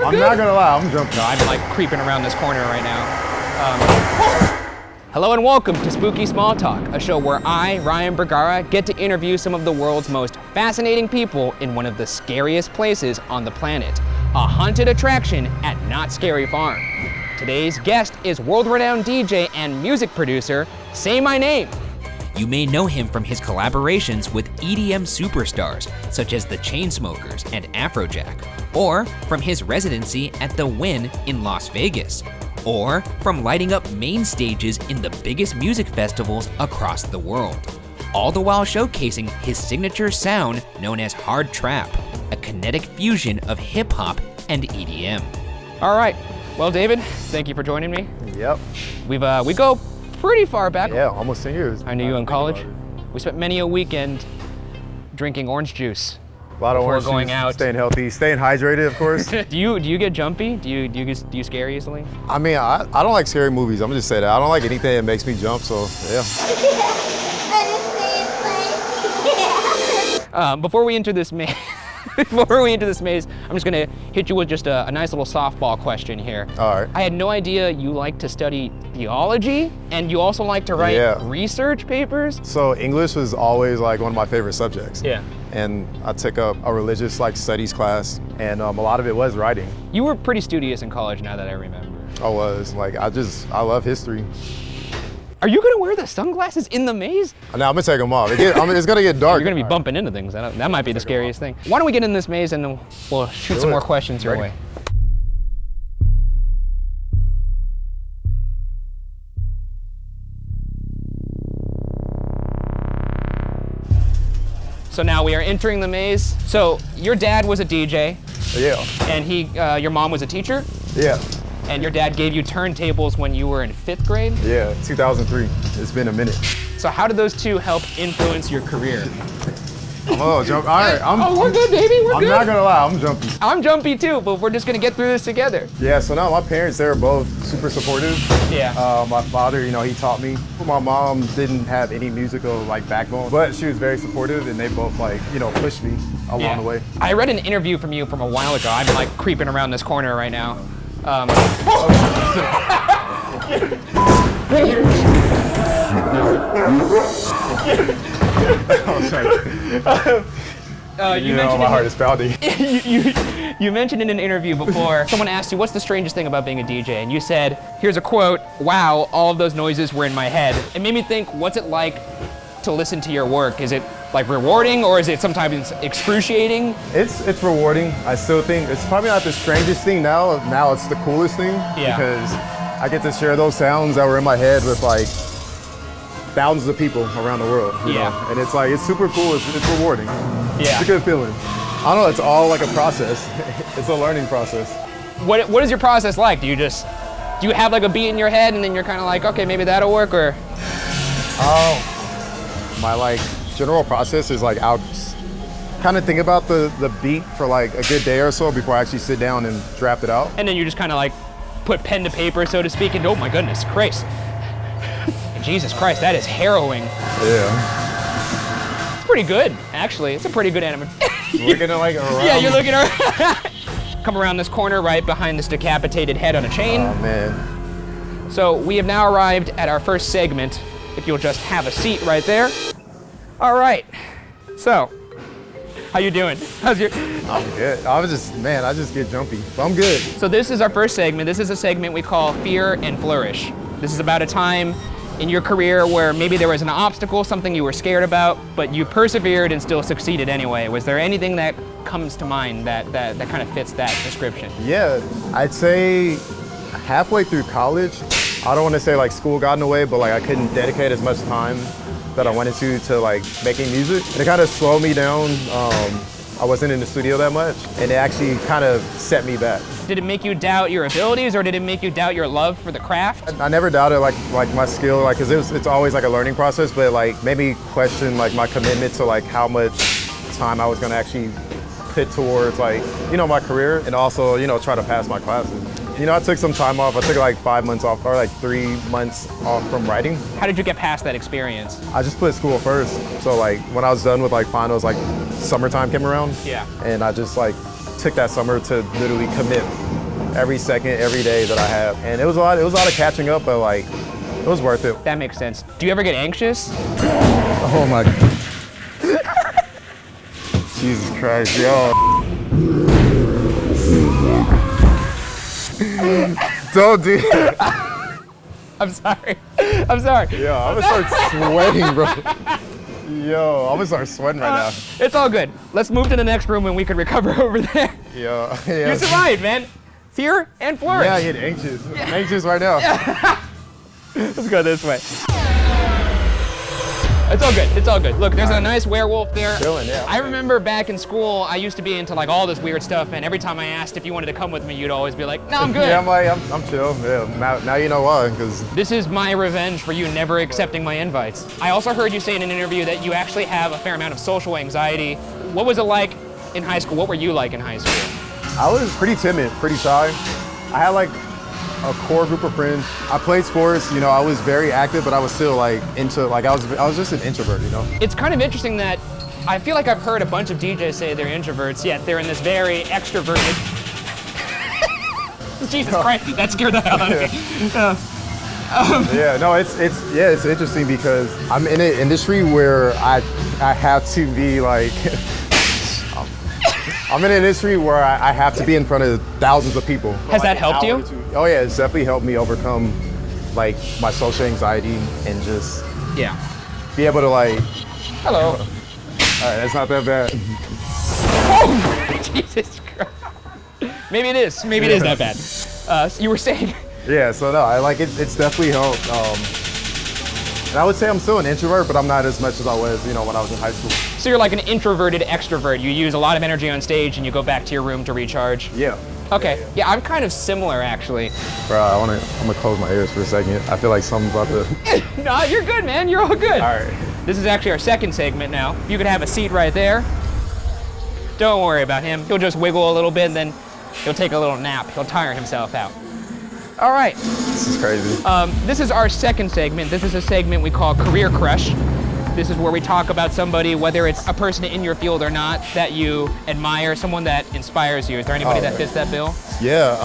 I'm not gonna lie, I'm jumping. No, I'm like creeping around this corner right now. Hello and welcome to Spooky Small Talk, a show where I, Ryan Bergara, get to interview some of the world's most fascinating people in one of the scariest places on the planet, a haunted attraction at Not Scary Farm. Today's guest is world-renowned DJ and music producer, Say My Name. You may know him from his collaborations with EDM superstars such as the Chainsmokers and AfroJack, or from his residency at the Wynn in Las Vegas, or from lighting up main stages in the biggest music festivals across the world, all the while showcasing his signature sound known as Hardtrap, a kinetic fusion of hip-hop and EDM. All right, well, David, thank you for joining me. Yep. We go pretty far back. Yeah, almost 10 years. I knew you in college. We spent many a weekend drinking orange juice. A lot of before orange going juice, out. Staying healthy, staying hydrated, of course. Do you get jumpy? Do you scare easily? I mean, I don't like scary movies. I'm gonna just say that. I don't like anything that makes me jump, so yeah. Before we enter this maze, I'm just gonna hit you with just a nice little softball question here. All right. I had no idea you like to study theology, and you also like to write research papers. So English was always like one of my favorite subjects. Yeah. And I took up a religious studies class, and a lot of it was writing. You were pretty studious in college, now that I remember. I was I love history. Are you gonna wear the sunglasses in the maze? Now I'm gonna take them off. It's gonna get dark. You're gonna be bumping into things. That might be the scariest thing. Why don't we get in this maze and then we'll shoot some more questions your way. So now we are entering the maze. So your dad was a DJ. Yeah. And your mom was a teacher? Yeah. And your dad gave you turntables when you were in 5th grade? Yeah, 2003. It's been a minute. So how did those two help influence your career? I'm a little jumpy. All right, we're good, baby. We're good. I'm not gonna lie, I'm jumpy. I'm jumpy too, but we're just gonna get through this together. Yeah, so now my parents, they were both super supportive. Yeah. My father, he taught me. My mom didn't have any musical backbone, but she was very supportive, and they both pushed me along the way. I read an interview from you from a while ago. I'm creeping around this corner right now. You mentioned my heart is pounding. You mentioned in an interview before, someone asked you, what's the strangest thing about being a DJ? And you said, here's a quote, "Wow, all of those noises were in my head." It made me think, what's it like to listen to your work? Is it rewarding, or is it sometimes excruciating? It's rewarding. I still think it's probably not the strangest thing now. Now it's the coolest thing. Yeah. Because I get to share those sounds that were in my head with thousands of people around the world. You know? And it's super cool. It's rewarding. Yeah. It's a good feeling. I don't know. It's all like a process. It's a learning process. What is your process like? Do you have a beat in your head and then you're kind of like, okay, maybe that'll work, or? My general process is I'll kind of think about the beat for a good day or so before I actually sit down and draft it out. And then you just kind of put pen to paper, so to speak, and oh my goodness, Christ. Jesus Christ, that is harrowing. Yeah. It's pretty good, actually. It's a pretty good anime. Looking at around. Yeah, you're looking around. Come around this corner right behind this decapitated head on a chain. Oh man. So we have now arrived at our first segment. If you'll just have a seat right there. All right, so, how you doing? How's your? I'm good. I just get jumpy. I'm good. So this is our first segment. This is a segment we call Fear and Flourish. This is about a time in your career where maybe there was an obstacle, something you were scared about, but you persevered and still succeeded anyway. Was there anything that comes to mind that kind of fits that description? Yeah, I'd say halfway through college, I don't want to say school got in the way, but I couldn't dedicate as much time that I wanted to making music. And it kind of slowed me down. I wasn't in the studio that much, and it actually kind of set me back. Did it make you doubt your abilities, or did it make you doubt your love for the craft? I never doubted my skill, because it's always a learning process, but made me question my commitment to how much time I was gonna actually put towards my career, and also try to pass my classes. I took some time off. I took 5 months off, or 3 months off from writing. How did you get past that experience? I just put school first. So when I was done with finals, summertime came around. Yeah. And I just took that summer to literally commit every second, every day that I have. And it was a lot of catching up, but like, it was worth it. That makes sense. Do you ever get anxious? Oh my Jesus Christ, yo. Don't do that. I'm sorry. I'm sorry. Yo, I'm gonna start sweating, bro. Yo, I'm gonna start sweating right now. It's all good. Let's move to the next room and we can recover over there. Yo, You survived, man. Fear and flourish. Yeah, I get anxious. I'm anxious right now. Let's go this way. It's all good. It's all good. Look, there's a nice werewolf there. Chilling, yeah. I remember back in school, I used to be into like all this weird stuff, and every time I asked if you wanted to come with me, you'd always be like, "No, I'm good." Yeah, I'm chill. Yeah, now you know why, because This is my revenge for you never accepting my invites. I also heard you say in an interview that you actually have a fair amount of social anxiety. What was it like in high school? What were you like in high school? I was pretty timid, pretty shy. I had like a core group of friends. I played sports, you know, I was very active, but I was still like into, like I was just an introvert, you know? It's kind of interesting that I feel like I've heard a bunch of DJs say they're introverts, yet they're in this very extroverted. Jesus Christ, that scared the hell out of me. Yeah, no, it's interesting because I'm in an industry where I have to be like, I'm in an industry where I have to be in front of thousands of people. Has that helped you? Oh yeah, it's definitely helped me overcome like my social anxiety and just be able to like. Hello. All right, that's not that bad. Oh, Jesus Christ. Maybe it is. Maybe it is that bad. You were saying. Yeah, so no, I like it. It's definitely helped. And I would say I'm still an introvert, but I'm not as much as I was, you know, when I was in high school. So you're like an introverted extrovert. You use a lot of energy on stage and you go back to your room to recharge. Yeah. Okay. Yeah, I'm kind of similar actually. Bro, I'm gonna close my ears for a second. I feel like something's about to. No, you're good, man. You're all good. All right. This is actually our second segment now. You can have a seat right there. Don't worry about him. He'll just wiggle a little bit and then he'll take a little nap. He'll tire himself out. All right. This is crazy. This is our second segment. This is a segment we call Career Crush. This is where we talk about somebody, whether it's a person in your field or not, that you admire, someone that inspires you. Is there anybody that fits that bill? Yeah,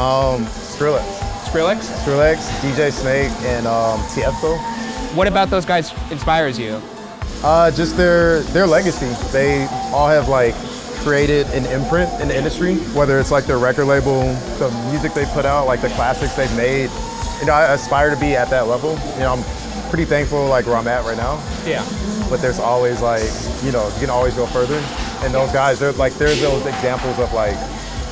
Skrillex. Skrillex? Skrillex, DJ Snake, and Tiesto. What about those guys inspires you? Just their legacy. They all have like created an imprint in the industry, whether it's like their record label, the music they put out, like the classics they've made. You know, I aspire to be at that level. You know, I'm pretty thankful like where I'm at right now. Yeah. But there's always like, you know, you can always go further. And those guys, they're those examples of like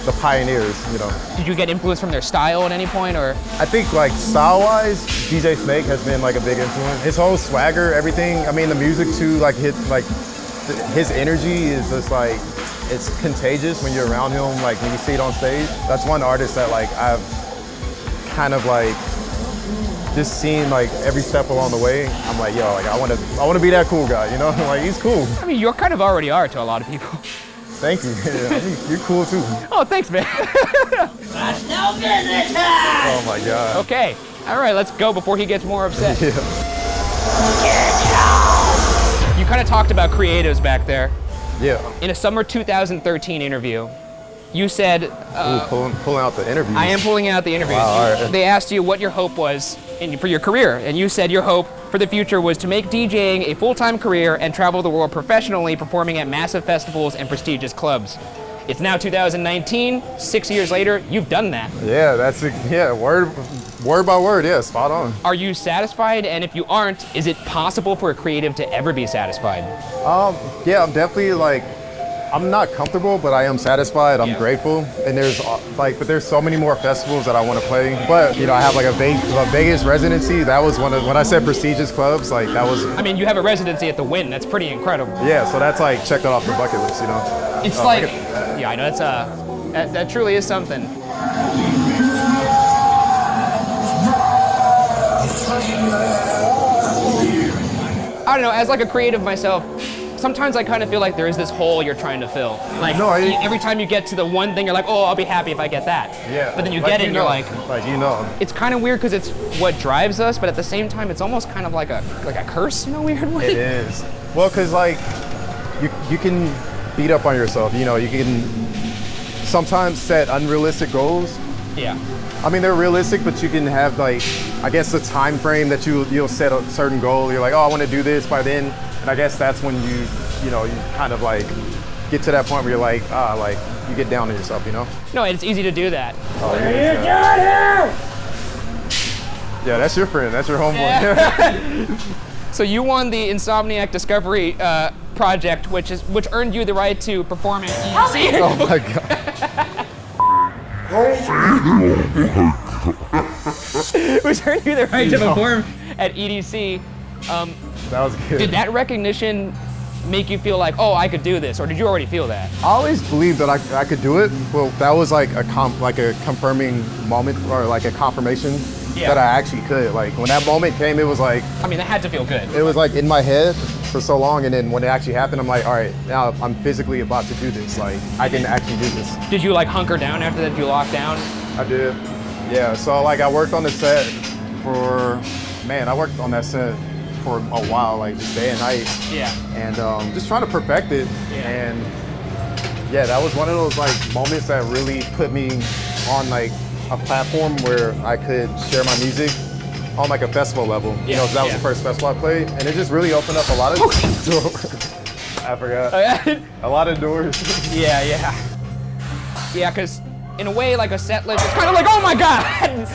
the pioneers, you know. Did you get influence from their style at any point, or? I think like style-wise, DJ Snake has been like a big influence. His whole swagger, everything. I mean, the music too, like his energy is just like, it's contagious when you're around him, like when you see it on stage. That's one artist that like I've kind of like just seen like every step along the way. I'm like, yo, like I want to be that cool guy, you know? Like he's cool. I mean, you kind of already are to a lot of people. Thank you. I mean, you're cool too. Oh, thanks, man. That's no business time! Oh my God. Okay. All right, let's go before he gets more upset. Yeah. You kind of talked about creatives back there. Yeah. In a summer 2013 interview, you said... Ooh, pulling out the interviews. I am pulling out the interviews. Wow, all right. They asked you what your hope was for your career, and you said your hope for the future was to make DJing a full-time career and travel the world professionally, performing at massive festivals and prestigious clubs. It's now 2019, 6 years later, you've done that. Yeah, word by word, yeah, spot on. Are you satisfied? And if you aren't, is it possible for a creative to ever be satisfied? Yeah, I'm definitely like, I'm not comfortable, but I am satisfied. I'm grateful, and but there's so many more festivals that I want to play. But you know, I have like a Vegas residency. That was when I said prestigious clubs, like that was. I mean, you have a residency at the Wynn. That's pretty incredible. Yeah, so that's like check that off the bucket list, you know. It's like, yeah, I know that truly is something. I don't know. As like a creative myself, sometimes I kind of feel like there is this hole you're trying to fill. Like every time you get to the one thing, you're like, oh, I'll be happy if I get that. Yeah. But then you get it and you're like, you know. It's kind of weird because it's what drives us, but at the same time, it's almost kind of like a curse in a weird way. It is. Well, because like you can beat up on yourself. You know, you can sometimes set unrealistic goals. Yeah. I mean, they're realistic, but you can have like, I guess the time frame that you'll set a certain goal. You're like, oh, I want to do this by then. And I guess that's when you kind of like get to that point where you're like, you get down on yourself, you know? No, it's easy to do that. Oh, What are you doing here? Yeah, that's your friend. That's your homeboy. So you won the Insomniac Discovery project, which earned you the right to perform at EDC. Oh my God. Which earned you the right to perform at EDC. That was good. Did that recognition make you feel like, oh, I could do this, or did you already feel that? I always believed that I could do it. Well, that was like a confirming moment, or like a confirmation that I actually could. Like when that moment came, it was like, I mean, that had to feel good. it was like in my head for so long, and then when it actually happened, I'm like, all right, now I'm physically about to do this. Like I can actually do this. Did you like hunker down after that? Did you lock down? I did. Yeah. So like I worked on the set I worked on that set for a while, like just day and night. Yeah. And just trying to perfect it. Yeah. And yeah, that was one of those like moments that really put me on like a platform where I could share my music on like a festival level. You know, 'cause that was the first festival I played, and it just really opened up a lot of doors. I forgot. A lot of doors. Yeah, yeah. Yeah, because in a way, like a set list, it's kind of like, oh my God!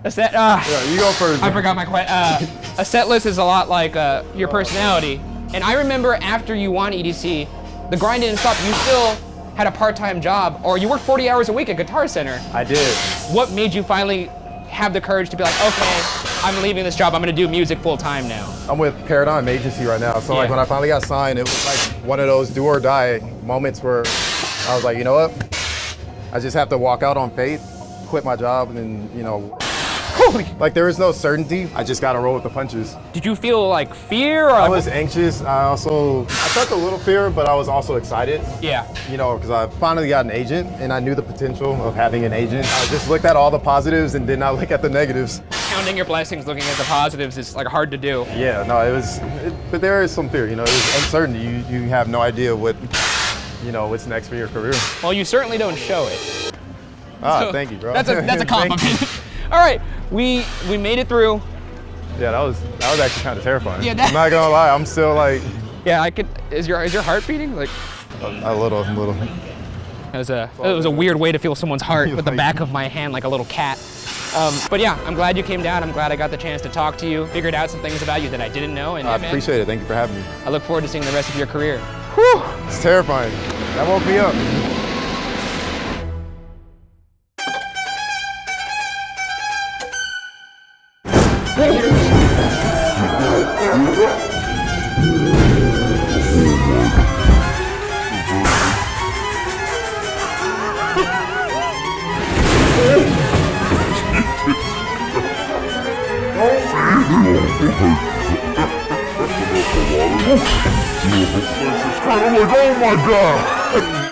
A set, Yeah, you go first. I forgot my question. A set list is a lot like your personality. And I remember after you won EDC, the grind didn't stop. You still had a part-time job, or you worked 40 hours a week at Guitar Center. I did. What made you finally have the courage to be like, okay, I'm leaving this job, I'm gonna do music full-time now? I'm with Paradigm Agency right now. So like when I finally got signed, it was like one of those do or die moments where I was like, you know what? I just have to walk out on faith, quit my job, and then, like there is no certainty. I just gotta roll with the punches. Did you feel like fear? Or I was anxious. I felt a little fear, but I was also excited. Yeah. Because I finally got an agent, and I knew the potential of having an agent. I just looked at all the positives and did not look at the negatives. Counting your blessings, looking at the positives is like hard to do. Yeah, no, but there is some fear, there's uncertainty. You have no idea what's next for your career. Well, you certainly don't show it. So, thank you, bro. That's a compliment. All right, we made it through. Yeah, that was actually kind of terrifying. Yeah, I'm not gonna lie, I'm still like. Yeah, I could. Is your heart beating? Like. A little. It was a weird way to feel someone's heart with the back of my hand, like a little cat. But yeah, I'm glad you came down. I'm glad I got the chance to talk to you, figured out some things about you that I didn't know. And I appreciate it. Thank you for having me. I look forward to seeing the rest of your career. Whew, it's terrifying. That woke me up. Oh my God!